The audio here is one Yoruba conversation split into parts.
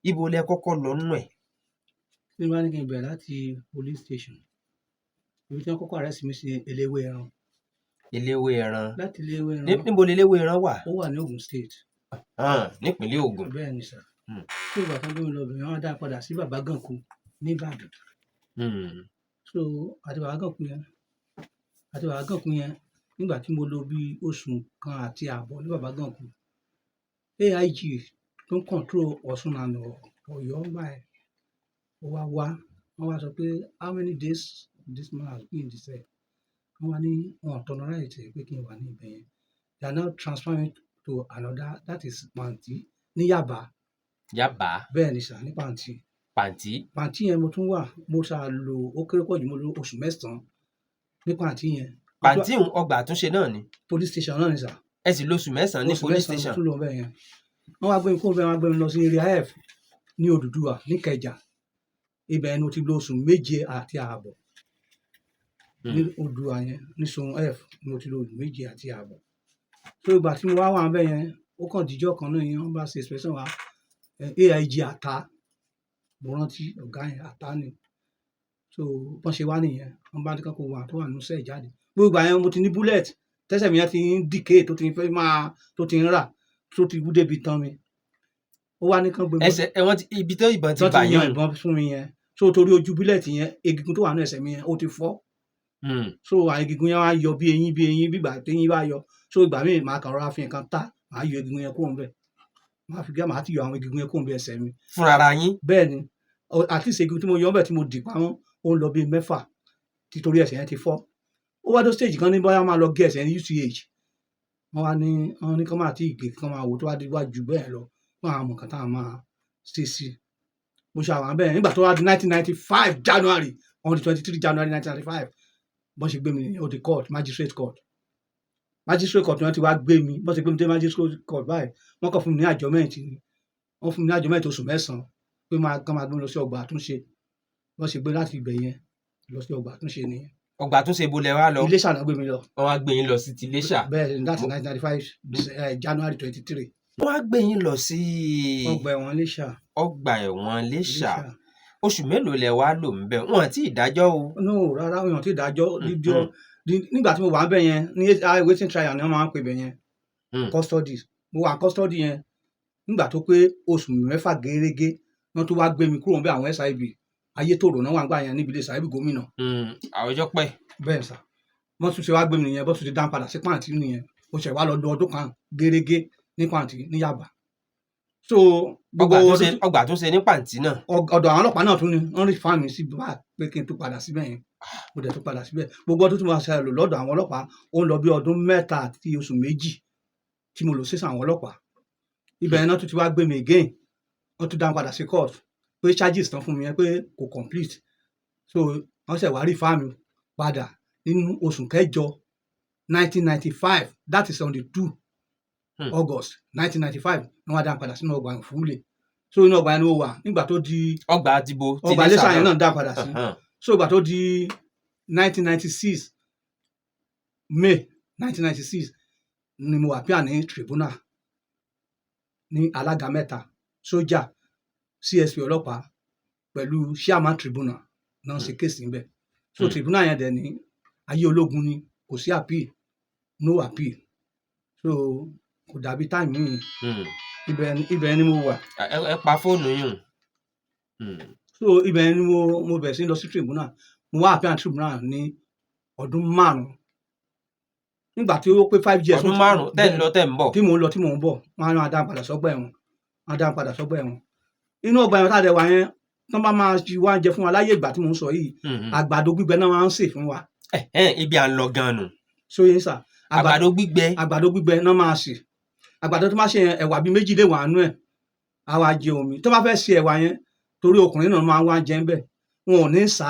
ibo lẹ kọ́kọ́ lọ nínú ẹ̀. tí wọ́n bá ní kí n bẹ̀rẹ̀ láti police station ibi tí wọ́n kọ́kọ́ arrest mi sí eléwé ẹran. eléwé ẹran. láti eléwé ẹran. níbo ni eléwé ẹran wà. ó wà ní Ògùn state. nípínlẹ̀ Ògùn. bẹ́ẹ̀ ni sà. tí ìgbà kan gbóhùn lọ bẹ̀rẹ̀ wọ́n á dá padà sí bàbá gànkú ní Ìbàdàn. so àti bàbá gànkú yẹn nígbà tí mo lò bí oṣù kan àti ààbọ̀ ní bàbá gànkú AIG tó ń control Ọ̀ṣun and Ọ̀yọ́ báyìí wọ́n wá sọ pé how many days this man has been in the cell wọ́n wá ní wọn tolerate pé kí n wà ní ibẹ̀ yẹn they are now transferring to another that is Pàǹtí ní Yaba. bẹ́ẹ̀ ni sà ní Pàǹtí yẹn mo tún wà mo ṣá lò ó kéré pọ̀ jù mo lò oṣù mẹ́sàn-án ní Pàǹtí yẹn. Pàǹtí ọgbà àtúnṣe náà ni. police station náà ni sà. ẹ sì lóṣù mẹ́sàn-án ní police station. oṣù mẹ́sàn-án tún lọ bẹ́ẹ̀ yẹn wọ́n wá gbé mi kó bẹ́ẹ̀ wọ́n wá gbé mi lọ sí area F ní Odùduwà ní Ìkẹjà ibẹ̀ ni mo ti lò oṣù 7 àti ààbọ̀ ní Odùduwà yẹn ní zone F ni mo ti lò oṣù 7 àti ààbọ̀ so ìgbà tí mo wá wà bẹ́ẹ̀ yẹn ó kàn díjọ́ kan náà yẹn wọ́n bá ṣe inspection wa AIG Ata mo rántí ọ̀gá yẹn Ata ni so bọ́n ṣe wá nìyẹn wọ́n bá ní kankan wà tó wà nínú sẹ́ẹ̀ jáde gbogbo ìgbà yẹn mo ti ní bullet tẹ́sẹ̀ mi yẹn ti ń decay tó ti ń fẹ́ máa tó ti ń rà tó ti wú débi tán mi ó wá ní kán gbé ẹsẹ̀ ẹ̀wọ̀n ibi tó ìbọn ti bà yàn ìbọn fún mi yẹn so torí ojú bílẹ̀tì yẹn egungun tó wà ní ẹsẹ̀ mi yẹn ó ti fọ́ so àwọn egungun yẹn wá yọ bí eyín bígbà tí eyín bá yọ so ìgbà míì máa kàn rọra fi nǹkan ta máa yọ egungun yẹn kúrò níbẹ̀ máa ti yọ àwọn egungun yẹn kúrò níbẹ̀ ẹsẹ̀ mi. fúnra yín. bẹ́ẹ̀ ni àti ìṣègùn tí mo yọ ọ́bẹ̀ tí mo dì pamọ́ ó ń lọ bíi 6 títorí ẹsẹ̀ yẹn ti fọ́ ó wá tó stage kan ní bóyá máa lọ gé ẹsẹ̀ ní UCH wọ́n ní kán máa tí ìgbé kán máa wò tó wá di wájú bẹ́ẹ̀ lọ wọ́n àwọn nǹkan táwọn máa ṣe sí mo ṣe àwọn bẹ́ẹ̀ nígbà tó wá di 1995 January on the 23 January 1995 bọ́n ṣe gbé mi ó di court magistrate court ni wọ́n ti wá gbé mi bọ́n ṣe gbé mi dé magistrate court báyìí wọ́n kàn fún mi ní adjournment ni wọ́n fún mi ní adjournment oṣù 9 pé kán máa gbé mi lọ sí ọgbà àtúnṣe bọ́n ṣe gbé láti ibẹ̀ yẹn lọ sí ọgbà àtúnṣe nìyẹn. ọgbà àtúnṣe ibo lẹ wá lọ. Iléṣà náà gbé mi lọ. wọ́n wá gbé yín lọ sí ti Iléṣà. bẹ́ẹ̀ láti 1995 January 23. wọ́n wá gbé yín lọ sí. ọgbà ẹ̀wọ̀n Iléṣà. ọgbà ẹ̀wọ̀n Iléṣà oṣù mélòó lẹ wá lò ń bẹ wọn àti ìdájọ́ o. no rárá wọn àti ìdájọ́ nígbà tí mo wà ń bẹ yẹn ní waiting trial ni wọ́n máa ń pè bẹ yẹn custody mo wà custody yẹn nígbà tó pé oṣù 6 gẹ́rẹ́gẹ́ wọ́n tó wá gbé mi kúrò ń bẹ àwọn SIB ayétòrò náà wà ń gbà yẹn níbi ilé SIB gómìnà. àwọn ọjọ́ pẹ́. bẹ́ẹ̀ sà wọ́n tún ṣe wá gbé mi nìyẹn bó tún ti dá padà sí Pàǹtí nìyẹn ó ṣe wá lọ ọdún kan gẹ́rẹ́gẹ́ ní Pàǹtí ní Yaba. so ọgbà tó ṣe ní Pàǹtí náà. ọ̀dọ̀ àwọn ọlọ́pàá náà tún ni wọ́n rí fáàmì sí bá pé kí n tó padà síbẹ̀ yẹn mo dẹ̀ tó padà síbẹ̀ gbogbo ọdún tí mo ṣe lò lọ́dọ̀ àwọn ọlọ́pàá ó ń lọ bí ọdún 3 àti oṣù 2 tí mo lò sí àwọn ọlọ́pàá ibẹ̀ yẹn náà tún ti wá gbé mi again wọ́n tún dá padà sí court pé charges tán fún mi yẹn pé kò complete so wọ́n ṣẹ̀ wá rí fáàmì padà nínú oṣù kẹjọ 1995 that is on the 2 August 1995 ni wọ́n dá padà sínú ọgbà ìfúlẹ̀ so inú ọgbà yẹn ló wà nígbà tó di ọgbà àtìbò ọgbà Iléṣà yẹn náà dá padà sí so ìgbà tó di 1996 May 1996 ni mo appear ní tribunal ní alága 3 sójà CSP ọlọ́pàá pẹ̀lú chairman tribunal náà ṣe kéèsì níbẹ̀ so tribunal yẹn dẹ̀ ní ayé ológun ni kò sí appeal no appeal so kò dàbí táìmù yìí ibẹ̀ ni mo wà. ẹ pa fóònù yìí. so ibẹ̀ ni mo bẹ̀rẹ̀ sí lọ sí tribunal mo wá appear tribunal ní ọdún 5 nígbà tí ó pé 5 years. ọdún 5 tẹ́ ń lọ tẹ́ ń bọ̀. tí mò ń lọ tí mò ń bọ̀ wọ́n á dá padà sọ́gbà ẹ̀wọ̀n inú ọgbà ẹ̀wọ̀n tá a dẹ̀ wà yẹn tán bá máa fi wá jẹ fún wa láyé ìgbà tí mò ń sọ yìí àgbàdo gbígbẹ náà máa ń sè fún wa. ibi à ń lọ gan nù. sóyè sà àgbàdo gbígbẹ náà máa sè àgbàdo tó máa ṣe ẹ̀wà bíi 2 lè wà nú ẹ̀ á wá jẹ omi tó bá fẹ́ ṣe ẹ̀wà yẹn torí ọkùnrin náà máa wá jẹ ń bẹ̀ wọn ò ní sá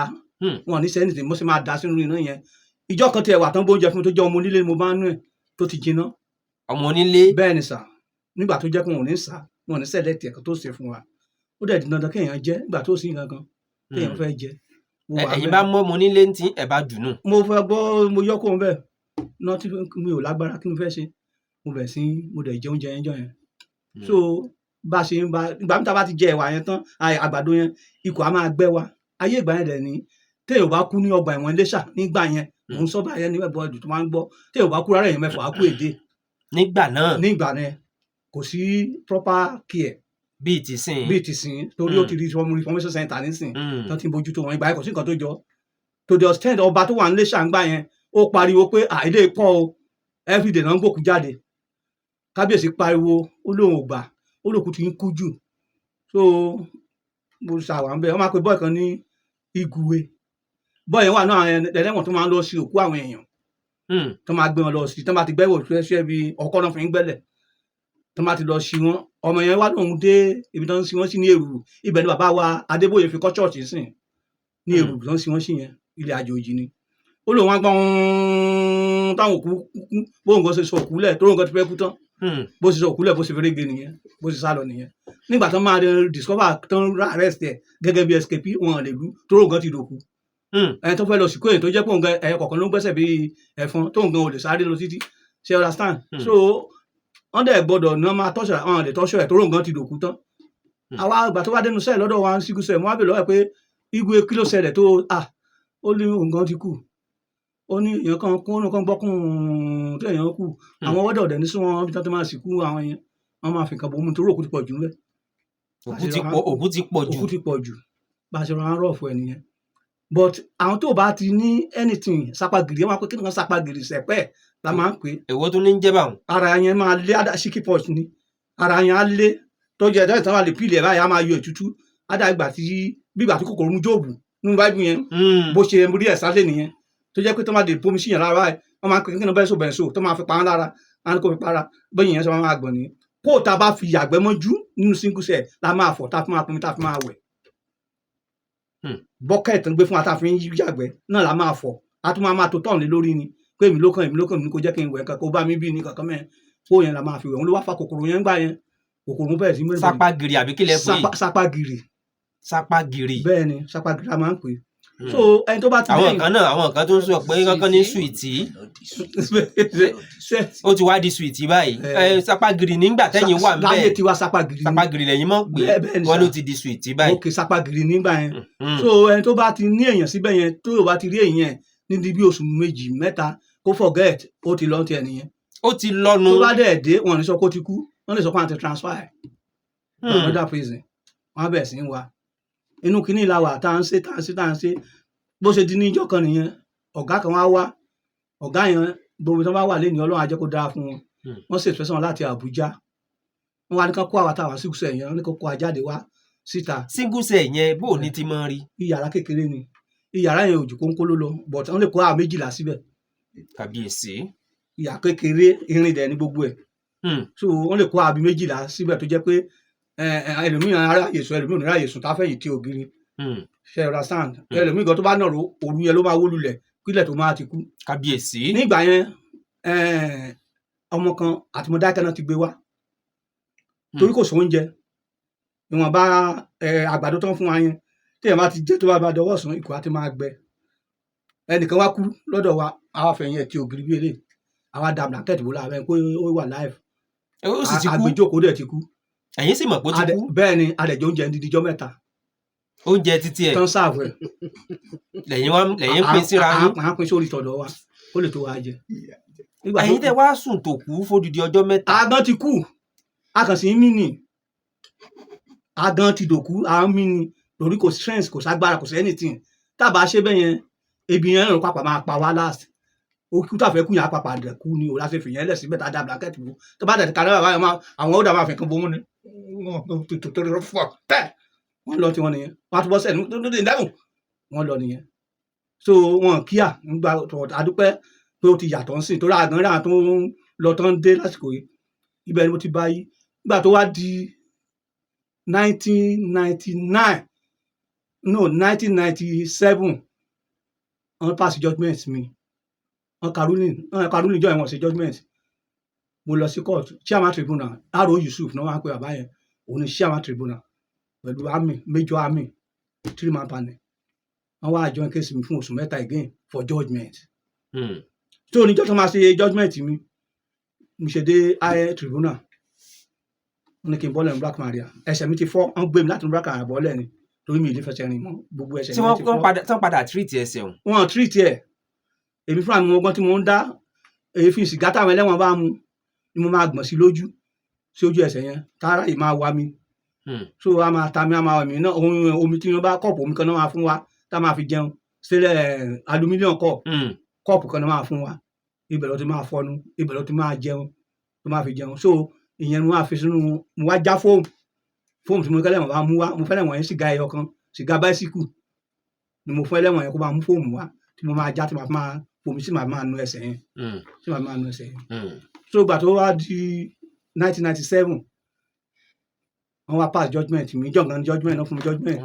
wọn ò ní sẹ́ni tí mo sì máa dá sínú iná yẹn ìjọ kan tí ẹ̀wà tán bó jẹ fún tó jẹ́ ọmọ onílé mo bá nú ẹ̀ tó ti jiná. ọmọ onílé. bẹ́ẹ̀ ni sà nígbà tó jẹ́ pé wọn ò ní sá wọn ò ní sẹ́lẹ̀tì ẹ̀kan tó ṣe fún wa ó dẹ̀ di dandan kéèyàn jẹ nígbà tó sì gangan kéèyàn fẹ́ jẹ. ẹ̀yin bá mọ́ ọmọ onílé ń tí ẹ̀ bá dùnú. mo fẹ́ gbọ́ mo yọ́ kó ń bẹ̀ náà tí mi ò lágbára kí n fẹ́ ṣe mo bẹ̀ sí mo dẹ̀ jẹ oúnjẹ yẹn jọ yẹn so bá ṣe ń bá ìgbà mìíràn bá ti jẹ ẹ̀wà yẹn tán àgbàdo yẹn ikùn á máa gbẹ wa ayé ìgbà yẹn dẹ̀ ní téèyàn ò bá kú ní ọgbà ẹ̀wọ̀n Iléṣà nígbà yẹn mò ń sọ báyẹn ní ẹ̀bọ̀ ẹ̀dùn tó máa ń gbọ́ téèyàn ò bá kú rárá èèyàn mẹ́fà á kú èdè nígbà náà nígbà yẹn kò sí proper care bíi ti sìn. torí ó ti di reformation center nísìn tó ti ń bójú tó wọn ìgbà yẹn kò sí nǹkan tó jọ to the extent ọba tó wà ní Iléṣà ńgbà yẹn ó pariwo pé àìlè pọ̀ o everyday náà ń gbòkú jáde kábíyèsí pariwo ó lóun ò gbà ó lòkú ti ń kú jù so mo ṣàwà ń bẹ wọn máa pe bọ́ọ̀ kan ní Igwe bọ́ọ̀ yẹn wà náà ẹlẹ́wọ̀n tó máa ń lọ sí òkú àwọn èèyàn tó máa gbé wọn lọ sí tó máa ti gbẹ́wò ṣẹ́ bí ọkọ́ náà fi ń gbẹ́lẹ̀ tó máa ti lọ sí wọn ọmọ yẹn wá lóun dé ibi tó ń sin wọn sí ní Èrùrù ibẹ̀ ni bàbá wa Adébóyè fi kọ́ ṣọ́ọ̀ṣì sìn ní Èrùrù tó ń sin wọn sí yẹn ilé àjòjì ni ó lóun wá gbọ́n táwọn òkú bóun kan ṣe sọ òkú lẹ̀ tó lóun kan ti fẹ́ kú tán bó ṣe sọ òkú lẹ̀ bó ṣe fẹ́rẹ́ gé nìyẹn bó ṣe sá lọ nìyẹn nígbà tó máa discover tó ń arrest ẹ̀ gẹ́gẹ́ bí escape wọn lè lú tó lóun kan ti dòkú ẹni tó fẹ́ lọ sìnkú èyí tó jẹ́ pé òun gan ẹ̀yọ kọ̀ọ̀kan ló ń gbẹ́sẹ̀ bí ẹ̀fọn tóun gan ò lè sáré lọ títí ṣe understand so wọ́n dẹ̀ gbọ́dọ̀ ní wọ́n máa tọ́ṣọ̀ àwọn lè tọ́ṣọ̀ ẹ̀ tó lóun gan ti dòkú tán àwa ìgbà tó bá dénú sẹ́ẹ̀ lọ́dọ̀ wa ń sígun sẹ́ẹ̀ mo wá bèèrè lọ́wọ́ ẹ̀ pé Igwe kí ló ṣẹlẹ̀ tó ó ní òun gan ti kú ó ní èèyàn kan kún un kan gbọ́kùn tó èèyàn kú àwọn wọ́dọ̀ ọ̀dẹ̀ ní sí wọn bí tó máa sìnkú àwọn yẹn wọ́n máa fi nǹkan bò mú torí òkú ti pọ̀ jù ńlẹ̀ òkú ti pọ̀ jù bá a ṣe rán rọ̀ fún ẹ nìyẹn but àwọn tó bá ti ní anything sapagiri wọn máa pé kí nǹkan sapagiri sẹ̀pẹ́ la máa ń pè. èwo tó ní ń jẹ́ báwọn. ara yẹn máa lé ṣíkì pọ̀ ni ara yẹn á lé tọ́jú ẹ̀dá ìtàn wà lè pìlì ẹ̀ báyìí á máa yọ ètútú á dà bí ìgbà tí kòkòrò mú Jóòbù nínú báìbù yẹn bó ṣe rí ẹ̀ sálẹ̀ nìyẹn tó jẹ́ pé tó máa dé bomi síyàn lára ẹ̀ wọ́n máa ń pè kí bẹ́ẹ̀ sọ tó máa fi pa á lára á ní kó fi para bẹ́ẹ̀ yẹn sọ máa gbọ̀n ní kó tá a bá fi yàgbẹ́ mọ́jú nínú single cell la máa fọ̀ tá a fi máa pọnmi tá a fi máa wẹ̀ bọ́kẹ́ẹ̀tì tó ń gbé fún wa tá a fi ń yàgbẹ́ náà la máa fọ̀ a tún máa tó tọ̀ọ̀nù lórí ni pé èmi ló kàn ní kó jẹ́ kí n wẹ̀ kankan kó bá mi bí ní kankan mẹ́rin kó yẹn la máa fi wẹ̀ òun ló wá fa kòkòrò yẹn gbà yẹn kòkòrò bẹ́ẹ̀ sí mẹ́rin. Sápágìrì àbí kílẹ̀ pé sápágìrì bẹ́ẹ̀ ni sápágìrì la máa ń pè é so ẹni tó bá ti àwọn kan tó ń sọ pé kankan ní sùìtì ó ti wá di sùìtì báyìí sápágìrì nígbà tẹ́yìn wà ń bẹ́ẹ̀ láyé tiwa sápágìrì lẹ́yìn mọ̀ pé wọ́n ló ti di sùìtì báyìí. ok sápágìrì nígbà yẹn so ẹni tó bá ti ní èèyàn síbẹ̀ yẹn tó yóò bá ti rí èèyàn níbi bí oṣù méjì mẹ́ta kó forget ó ti lọ́ọ́ tiẹ̀ nìyẹn. ó ti lọ́nu. tó bá dẹ̀ dé wọn ní sọ kó ti kú wọn lè sọ pé àwọn ti transfer ẹ̀ another prison wọn á bẹ̀ sí wa inú kínní la wà tá à ń ṣe bó ṣe di ní ìjọ kan nìyẹn ọ̀gá kan wá ọ̀gá yẹn gbogbo tó bá wà lẹ́nu Ọlọ́run á jẹ́ kó dáa fún wọn wọ́n ṣètò fẹsẹ̀ wọn láti Àbújá wọn wá ní kán kó àwa táwa sígúsẹ̀ yẹn wọn ní kó kó ajáde wá síta. sígúsẹ̀ yẹn bó o ní ti máa rí. iyàrá kékeré ni iyàrá yẹn òjò kónkó ló lọ but wọn lè kó àwọn 12 síbẹ̀. kàbíyèsí. ìyà kékeré irin dẹ̀ ní gbogbo ẹ̀ so wọn lè kó àwọn 12 síbẹ̀ tó jẹ́ pé ẹlòmíràn aráyè sùn ẹlòmíràn aráyè sùn tá fẹ̀yìn tí ògiri ṣe understand ẹlòmíì gan tó bá nàró òru yẹn ló máa wó lulẹ̀ kílẹ̀ tó máa ti kú. kábíyèsí. nígbà yẹn ọmọ kan àti Mọdákẹ́kẹ́ náà ti gbé wá torí kò sóúnjẹ ìwọ̀nba àgbàdo tán fún wa yẹn téèyàn bá ti jẹ tó bá dọwọ́ sùn ikùn á ti máa gbẹ ẹnìkan wá kú lọ́dọ̀ wa àwa fẹ̀yìn ẹ̀ tí ògiri bí eléyìí àwa da blanket wò láàbẹ̀ pé ó wà live ó sì ti kú àgbéjókòó dẹ̀ ti kú. ẹ̀yin sì mọ̀ pé ó ti kú. bẹ́ẹ̀ ni adẹ̀jọ́ oúnjẹ ń dídíjọ́ mẹ́ta oúnjẹ títí ẹ tán sáàfù ẹ lẹ́yìn pín síra yín à ń pín sórí tọ̀dọ̀ wa ó lè tó wa jẹ. ẹ̀yin tẹ́ wá sùn tó kú fódìdí ọjọ́ mẹ́ta. agan ti kú a kàn sí í mí nì agan ti dòkú à ń mí ni lórí kò strength kò ságbára kò sí anything tábà ṣe bẹ́ẹ̀ yẹn ebi yẹn rìn pàpà máa pa wá last òkú tàfẹ́ kú yẹn apàpà dẹ̀ kú ni o láti fi yẹn lẹ̀ síbẹ̀ tá a da blanket bò tó bá dẹ̀ kárí bàbá yẹn àwọn ó dà máa fi kan bomú ni wọ́n lọ tí wọ́n nìyẹn wọ́n á tún bọ́ sẹ́ẹ̀ ní ìdáhùn wọ́n lọ nìyẹn so wọn kíá nígbà àdúpẹ́ pé ó ti yàtọ̀ ń sìn torí àgbọ̀nrín àwọn tó ń lọ tán dé lásìkò yìí ibẹ̀ ni mo ti bá yí nígbà tó wá di 1997 wọ́n pass judgement mi wọ́n karolin jọ ìwọ̀n sí judgement mo lọ sí court chairman tribunal R.O. Yusuf náà wọ́n á pe bàbá yẹn òun ni chairman tribunal pẹ̀lú major army 3-man panel wọ́n wá join case mi fún oṣù mẹ́ta again for judgement. so níjọ́ tó máa ṣe judgement mi mo ṣe dé higher tribunal wọ́n ní kí n bọ́lẹ̀ ní Black Maria ẹsẹ̀ mi ti fọ́ wọ́n gbé mi láti ní Black Maria bọ́lẹ̀ ni torí mi ì lè fẹsẹ̀ rìn mọ́ gbogbo ẹsẹ̀ tí mi ti fọ́. wọ́n padà treat ẹsẹ̀ wọn. wọ́n treat ẹ̀ èmi fúnra mi mo gbọ́n tí mo ń dá èéfín sìgá táwọn ẹlẹ́wọ̀n bá mu ni mo máa gbọ̀n sí lójú sí ojú ẹsẹ̀ yẹn tára yìí máa wá mi so a máa ta mi a máa wà mí náà omi tí wọ́n bá kọ́ọ̀pù omi kan náà máa fún wa tá a máa fi jẹun sílẹ̀ aluminium kọ́ọ̀pù kan náà máa fún wa ibẹ̀ ló ti máa fọnu ibẹ̀ ló ti máa jẹun tó máa fi jẹun so ìyẹn mo máa fi sínú mo wá já fóòmù tí mo kẹ́lẹ́ wọn bá mú wá mo fẹ́lẹ̀ wọ̀nyẹn sìgá ẹyọ kan sìgá báísíkù ni mo fẹ́lẹ̀ wọ̀nyẹn kó máa mú fóòmù wá tí mo máa já tí màá máa fomi sí màá máa nu ẹsẹ̀ yẹn tí màá máa nu ẹsẹ̀ yẹn so ìgbà tó wá di 1997 wọ́n wá pass judgement mi jọ̀gàn judgement náà fún mi judgement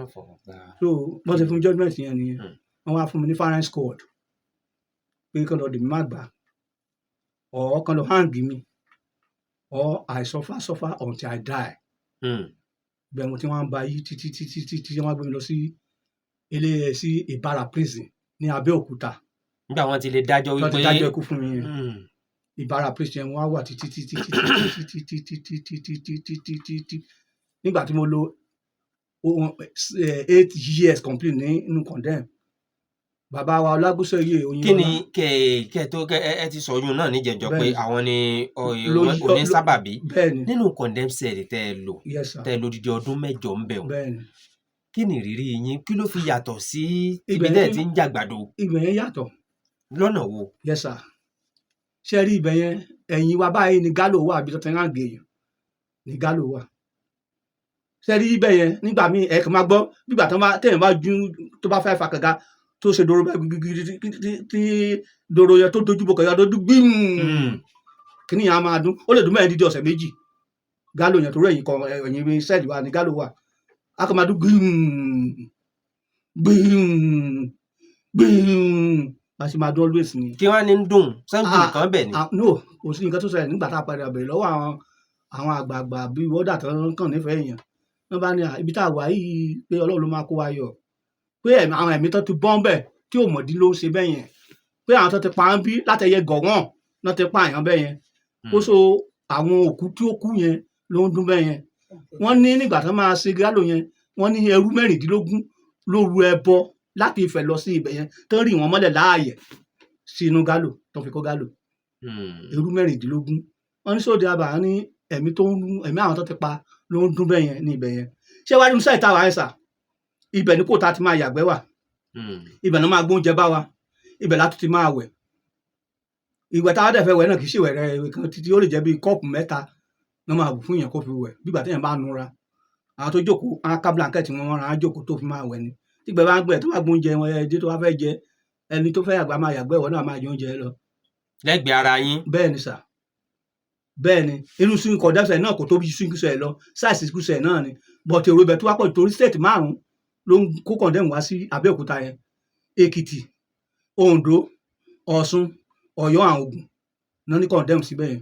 so wọ́n ti fún mi judgement yẹn nìyẹn wọ́n wá fún mi ní firing squad pé kàn lọ dè mí má gbà or kàn lọ hang mi or I suffer until I die bẹ́ẹ̀ mo ti wọ́n bá yí títí wọ́n gbé mi lọ sí sí Ìbàrà prison ní Abẹ́òkúta nígbà wọ́n ti lè dájọ́ wípé wọ́n ti dájọ́ ikú fún mi yẹn Ìbàrà prison yẹn wọ́n wà títí nígbà tí mo lò 8 years complete nínú condemn bàbá wa Ọlágúnsóyè Oyinlọ́lá. kí ni ẹ ti sọyún náà níjẹjọ pé àwọn ni onísábàbí nínú condemn cell tẹ ẹ lò tẹ ẹ lò dídí ọdún 8 ń bẹ̀ wọ́n kí ni ìrírí yín kí ló fi yàtọ̀ sí ibi tẹ́ ẹ ti ń jàgbàdo. ibẹ̀ yẹn yàtọ̀. lọ́nà wo. yes sir ṣe rí ibẹ̀ yẹn ẹ̀yìn wa báyìí ni gálò wà àbí tọ́tẹ́ náà gbèyàn ni gálò wà ṣe rí ibẹ̀ yẹn nígbà míì ẹ̀ kàn máa gbọ́ nígbà téèyàn bá ju tó bá fẹ́ fa kànga tó ṣe dòrò bẹ́ẹ̀ tí dòrò yẹn tó dojú bọ̀ kànga tó dún gbìm kí ni yẹn á máa dún ó lè dún mẹ́rin dídí ọ̀sẹ̀ méjì gálò yẹn torí ẹ̀yìn sẹ́ẹ̀lì wa ni gálò wà á kàn máa dún gbìm bá ṣe máa dún always ni. kí wọ́n á ní dùn sẹ́ńtù kan bẹ̀ ni. no kò sí nǹkan tó ṣẹlẹ̀ nígbà tá a padà bẹ̀rẹ̀ lọ́wọ́ àwọn àgbààgbà bíi wọ́dà tó ń kàn nífẹ̀ẹ́ èèyàn wọ́n bá ní ibi tá a wà yìí pé Ọlọ́run ló máa kó wa yọ pé àwọn ẹ̀mí tó ti bọ́n bẹ̀ tí ò mọ̀dí ló ṣe bẹ́ẹ̀ yẹn pé àwọn tó ti pa ń bí látẹ̀yẹ gọ̀wọ́n náà ti pa àyàn bẹ́ẹ̀ yẹn ó so àwọn òkú tí ó kú yẹn ló ń dún bẹ́ẹ̀ yẹn wọ́n ní nígbà tó máa ṣe gálò yẹn wọ́n ní ẹrú 16 ló ru ẹbọ láti Ifẹ̀ lọ sí ibẹ̀ yẹn tó rí wọn mọ́lẹ̀ láàyè sínú gálò tó fi kó gálò ẹrú 16 wọ́n ní sóde àbá ní ẹ̀mí àwọn tó ti pa ló ń dún bẹ́ẹ̀ yẹn ní ibẹ̀ yẹn ṣé wàá ní musa ìta wàá ẹ̀sà ibẹ̀ ní kò tá a ti máa yàgbẹ́ wà ibẹ̀ ní wọ́n máa gbóúnjẹ bá wa ibẹ̀ látún ti máa wẹ̀ ìwẹ̀ tá a dẹ̀ fẹ́ wẹ̀ náà kì í ṣe ìwẹ̀ rẹ̀ kan títí ó lè jẹ́ bíi kọ́ọ̀pù 3 náà máa bù fún yẹn kó fi wẹ̀ bígbà téèyàn bá nura àwọn tó jókòó àwọn ká blanket wọn ra jókòó tó fi máa wẹ̀ ni tígbẹ́ bá ń gbẹ̀ tó bá gbóúnjẹ wọn ẹdí tó bá fẹ́ jẹ ẹni tó fẹ́ yàgbá máa yàgbẹ́ wọn náà máa jẹ oúnjẹ lọ. lẹ́gbẹ̀ẹ́ ara yín. bẹ́ẹ̀ ni sà bẹ́ẹ̀ ni inú swing kọ̀dẹ́sẹ̀ náà kò tóbi swing sẹ̀ lọ sáìsì swing sẹ̀ náà ni bọ̀tẹ̀ èrò ibẹ̀ tó wá pọ̀ torí state 5 ló ń kó kọ̀ndẹ́mù wá sí Abẹ́òkúta yẹn Èkìtì Oǹdó Ọ̀ṣun Ọ̀yọ́ àwọn Ògùn náà ní kọ̀ndẹ́mù síbẹ̀ yẹn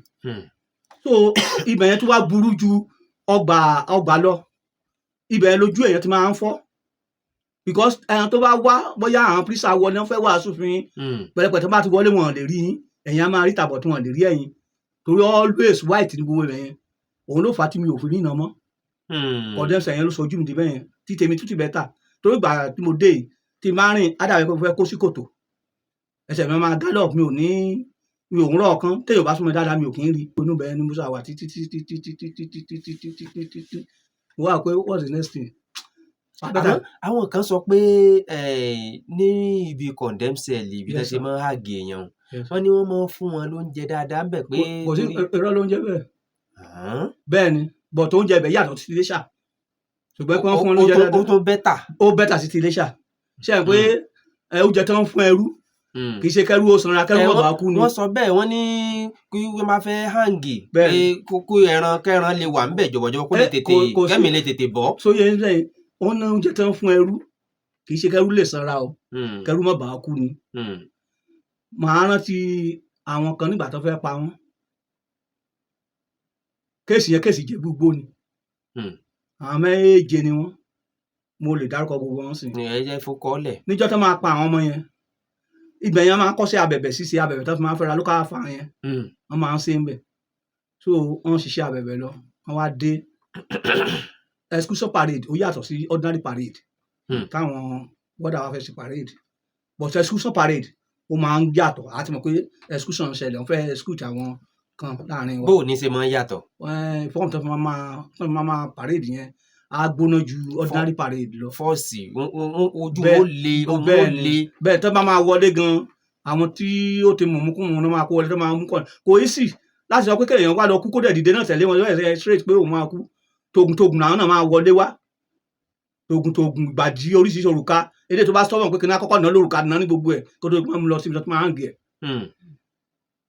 so ibẹ̀ yẹn tó wá burú ju ọgbà lọ ibẹ̀ yẹn lójú èèyàn ti máa ń fọ́ because ẹ̀yàn tó bá wá bóyá àwọn pírísà wọlé wọn fẹ́ wá sófin pẹ̀lẹ́pẹ̀lẹ́ tó bá ti wọlé wọn lè rí yín ẹ̀yìn á máa rí tàbọ̀ tí wọn lè rí ẹ̀yìn torí always white ní gbogbo yẹn òun ló fà á tí mi ò fi rí iná mọ́ kọ̀dẹ́sì ẹ̀yẹn ló sojú mi ti bẹ́yẹn tí tèmi tútù bẹ́tà torí ìgbà tí mo dé yìí tí máa rìn ádàbẹ̀ pé fẹ́ kó sí kòtò ẹsẹ̀ mi máa gallop mi ò ń rọ̀ ọ̀kan téèyàn bá súnmọ́ dáadáa mi ò kì í rí inú bẹ́ẹ̀ ni musa wà títí wọ́n wà pé what's the next thing. àwọn kan sọ pé ní ibi condemn cell ibi tó ṣe máa ń hàgé èèyàn wọ́n ní wọ́n máa ń fún wọn lóúnjẹ dáadáa bẹ̀ pé. kò sí irọ́ lóúnjẹ bẹ́ẹ̀ bẹ́ẹ̀ ni bọ̀ tó oúnjẹ ibẹ̀ yàtọ̀ sí Iléṣà ṣùgbọ́n pé wọ́n fún wọn lóúnjẹ dáadáa ó tó bẹ́tà. ó bẹ́tà sí ti Iléṣà ṣe é pé oúnjẹ tó ń fún ẹrú kì í ṣe kẹrú ó sanra kẹrú ọba kú ni. wọ́n sọ bẹ́ẹ̀ wọ́n ní kí wọ́n máa fẹ́ hàngì pé kókó kẹran lè wà ńbẹ̀ jọ̀bọ̀jọ̀bọ̀ kó lè tètè kẹ́mi lè tètè bọ́. sóye ń sẹ́yìn wọ́n ná oúnjẹ tó ń fún ẹrú kì í ṣe kẹrú lè sanra o kẹrú má bàa kú ni. màá rántí àwọn kan nígbà tó fẹ́ pa wọ́n kéèsì Ìjẹ̀bú-Igbó ni àwọn 7 ni wọ́n mo lè dárúkọ gbogbo wọn sí. ẹ jẹ́ fọkọ́lẹ̀. níjọ́ tó máa pa àwọn ọmọ yẹn ibẹ̀ yẹn máa kọ́ sí abẹ̀bẹ̀ ṣíṣe abẹ̀bẹ̀ tó fi máa ń fẹ́ra lókà fà yẹn wọ́n máa ń ṣe ń bẹ̀ so wọ́n ṣiṣẹ́ abẹ̀bẹ̀ lọ wọ́n wá dé exclusion parade ó yàtọ̀ sí ordinary parade táwọn wọ́dà wa fẹ́ ṣe parade but exclusion parade ó máa ń yàtọ̀ àti mọ̀ pé exclusion ń ṣẹlẹ̀ wọ́n fẹ́ exclude àwọn kan láàrin wa. bó o ní ṣe máa ń yàtọ̀. fọ́ọ̀mù tó fi máa parade yẹn á gbóná ju ordinary parade lọ. fọ́ọ̀sì ojú ó le. bẹ́ẹ̀ tó bá máa wọlé gan àwọn tí ó ti mọ̀múkúmu ló máa kó wọlé tó máa mú kọ́ kò í sì láti sọ pé kéèyàn wá lọ kú kó dẹ̀ dìde náà tẹ̀lé wọn yóò ẹ̀ straight pé òun máa kú togun làwọn náà máa wọlé wá togun ìgbàdí oríṣiríṣi òrùka èdè tó bá sọ́wọ́n pé kí ní akọ́kọ́ náà lórúkà náà ní gbogbo ẹ̀ kó tó máa lọ síbi tó máa ń gẹ̀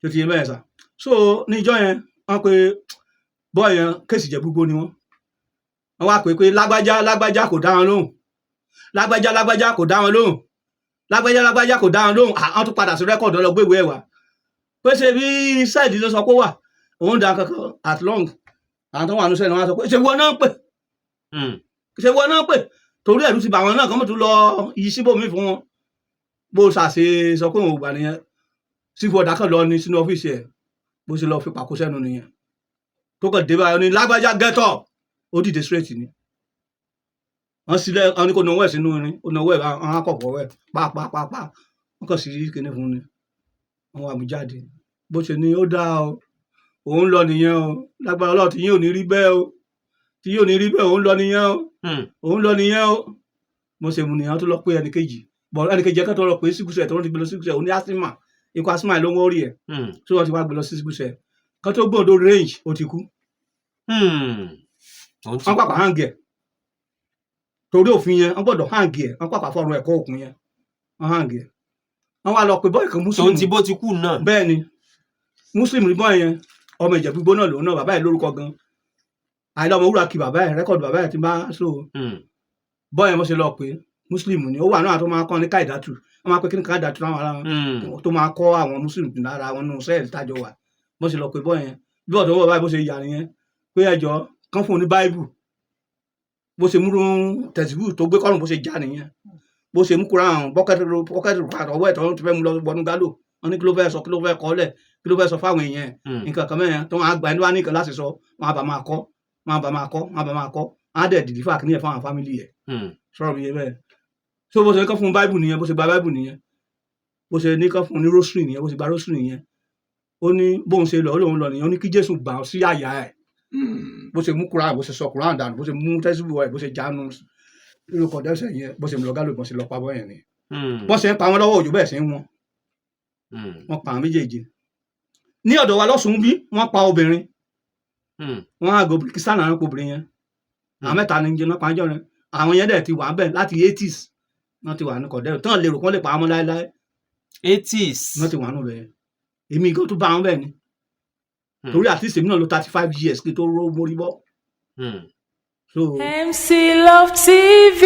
tó ti yẹ bẹ́ẹ̀ sà so níjọ́ yẹn wọ́n pe bọ́ọ̀ yẹn kéèsì jẹ́ gbogbo ni wọ́n wá pé lágbájá kò dá wọn lóhùn lágbájá kò dá wọn lóhùn lágbájá kò dá wọn lóhùn àwọn tún padà sí rẹ́kọ̀dù ọlọ́gbẹ̀wé ẹ̀ wá pé ṣe bí sẹ́ẹ̀dì ló sọ pé wà òun dà kankan at long àwọn tó wà ní sẹ́ẹ̀dì wọn sọ pé ṣe wọ́n náà pè torí ẹ̀rù ti bà wọn náà kọ́ mọ̀ tún lọ yí síbòmí fún wọn bó ṣàṣe sọ pé òun ò gbà nìyẹn sífù ọ̀dà kan lọ ní sínú ọ́fíìsì ẹ̀ bó ṣe lọ fi pàkó sẹ́nu nìyẹn tó kàn dé báyọ̀ ní lágbájá get up ó dìde straight ni wọ́n sílẹ̀ wọ́n ní kó náwó ẹ̀ sínú irin ó náwó ẹ̀ àwọn akọ̀pọ̀ ẹ̀ pàápàá wọ́n kàn sí kíní fún ni wọ́n wà mú jáde bó ṣe ní ó dáa o òun lọ nìyẹn o lágbára ọlọ́run tí yín ò ní rí bẹ́ẹ̀ o tí yín ò ní rí bẹ́ẹ̀ òun lọ nìyẹn o òun lọ nìyẹn o mo ṣe mú nìyẹn tó lọ pé ẹnìkejì ẹ̀ka tó lọ pé sígúsẹ̀ tó wọ́n ti gbé lọ sígúsẹ̀ òun ní asima ikú asima ló ń wọ́ọ̀rì ẹ̀ tí wọ́n ti wá gbé lọ sí sígúsẹ̀ kan tó gbọ́dọ̀ range ó ti kú wọ́n pàpà hang ẹ̀ torí òfin yẹn wọ́n gbọ́dọ̀ hang ẹ̀ wọ́n pàpà fọ̀rọ̀ ẹ̀kọ́ òkun yẹn wọ́n hang ẹ̀ wọ́n wá lọ pé bọ́ọ̀ kan muslim tó ti bó ti kú náà bẹ́ẹ̀ ni muslim ní bọ́ọ̀ yẹn ọmọ Ìjẹ̀bú Igbó náà lòun náà bàbá ẹ̀ lórúkọ gan àìlọ́ ọmọ wúrà kí bàbá ẹ̀ rẹ́kọ̀dù bàbá ẹ̀ ti bá so bọ́ọ̀ yẹn mo ṣe lọ pé muslim ni ó wà náà tó máa kọ́ ní káìdátù wọ́n máa pé kí ní káìdátù láwọn ará wọn tó máa kọ́ àwọn muslim lára wọn nù sẹ́ẹ̀lì tájọ wà mo ṣe lọ pé bọ́ọ̀ yẹn bí ọ̀dọ́ wọ̀ báyìí bó ṣe yà nìyẹn pé ẹjọ́ kán fún un ní báíbù bó ṣe múrú tẹ̀síbù tó gbé kọ́rùn bó ṣe já nìyẹn bó ṣe mú kúrò àwọn bọ́kẹ́tì ọwọ́ ẹ̀tọ́ ti fẹ́ mú lọ wọnú gálò wọn ní kí ló fẹ́ sọ kí ló fẹ́ kọ́lẹ̀ kí ló fẹ́ sọ fáwọn èèyàn nǹkan kan mẹ́rin tó máa gbà ẹni wá ní nǹkan láti sọ wọn àbá máa kọ́ wọn á dẹ̀ dìdí fún àkíníyàn fún àwọn fámìlì ẹ̀ sọ̀rọ̀ mi yẹn bẹ́ẹ̀ so bó ṣe ní kán fún báíbù nìyẹn bó ṣe gba báíbù nìyẹn bó ṣe ní kán fún ní rósírì nìyẹn bó ṣe gba rósírì nìyẹn ó ní bóun ṣe lọ ó lóun lọ nìyẹn ó ní kí Jésù gbà sí àyà ẹ̀ bó ṣe mú kúrò bó ṣe sọ kúrò àǹdànù bó ṣe mú tẹ́síbù ẹ̀ bó ṣe jánu nínú kọ̀dẹ́sẹ̀ yẹn bó ṣe mú lọ gálò bó ṣe lọ pa bọ́ yẹn ni bó ṣe ń pa wọn lọ́wọ́ òjò bẹ́ẹ̀ ṣe ń wọn pa àwọn méjèèjì ní ọ̀dọ̀ wa lọ́sùn bí wọ́n pa obìnrin wọ́n á gòbìrì kìsàn àwọn obìnrin yẹn àwọn mẹ́ta ní jẹ́ náà pa jọ́ rẹ̀ àwọn yẹn dẹ̀ ti wà bẹ́ẹ̀ láti 80s wọ́n ti wà ní kọ̀dẹ́ tán lè rò kán lè pa wọn láéláé 80s wọ́n ti wà nù bẹ́ẹ̀ èmi gan tó bá wọn bẹ́ẹ̀ ni torí àti ìsèmí náà ló 35 years kí tó ró mórí bọ́. MC Love TV.